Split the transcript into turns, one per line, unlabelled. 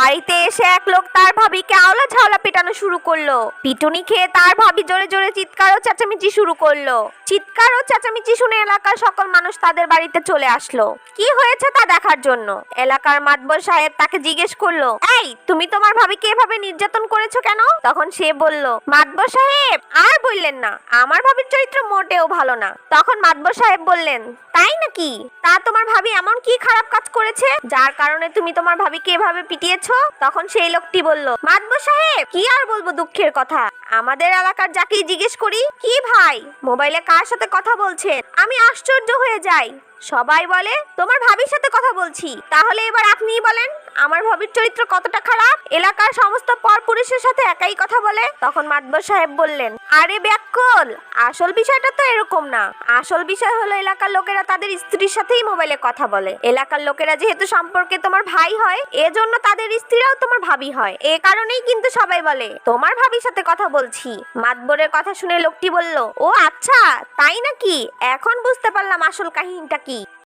বাড়িতে এসে এক লোক তার ভাবিকে আওলা ঝাওলা পেটানো শুরু করলো। পিটুনি খেয়ে তার ভাবি জোরে জোরে চিৎকার ও চেঁচামেচি শুরু করলো। চিৎকার ও চেঁচামেচি শুনে এলাকার সকল মানুষ তাদের বাড়িতে চলে আসলো কি হয়েছে তা দেখার জন্য। এলাকার মাতবর সাহেব তাকে জিজ্ঞেস করলো, এই তুমি তোমার ভাবিকে এভাবে নির্যাতন করেছো কেন? তখন সে বলল, মাতবর সাহেব আর বললেন না, আমার ভাবির চরিত্র মোটেও ভালো না। তখন মাতবর সাহেব বললেন, তাই নাকি? তা তোমার ভাবি এমন কি খারাপ কাজ করেছে যার কারণে তুমি তোমার ভাবিকে এভাবে পিটিয়েছো? তখন সেই লোকটি বলল, মাতবর সাহেব কি আর বলবো দুঃখের কথা, আমাদের এলাকার যাকেই জিজ্ঞেস করি, কি ভাই মোবাইলে কার সাথে কথা বলছেন, আমি আশ্চর্য হয়ে যাই। সবাই বলে তোমার ভাবির সাথে কথা বলছি। তাহলে এবার আপনিই বলেন আমার ভাবির চরিত্র কতটা খারাপ? এলাকার সমস্ত পরপুরুষের সাথে একাই কথা বলে। তখন মাতবর সাহেব বললেন, আরে ব্যাককল, আসল বিষয়টা তো এরকম না। আসল বিষয় হলো এলাকার লোকেরা তাদের স্ত্রীর সাথেই মোবাইলে কথা বলে। এলাকার লোকেরা যেহেতু সম্পর্কে তোমার ভাই হয়, এজন্য তাদের স্ত্রীরাও তোমার ভাবি হয়। এ কারণেই কিন্তু সবাই বলে তোমার ভাবির সাথে কথা বলছি। মাতবরের কথা শুনে লোকটি বলল, ও আচ্ছা তাই নাকি, এখন বুঝতে পারলাম আসল কাহিনীটা কি।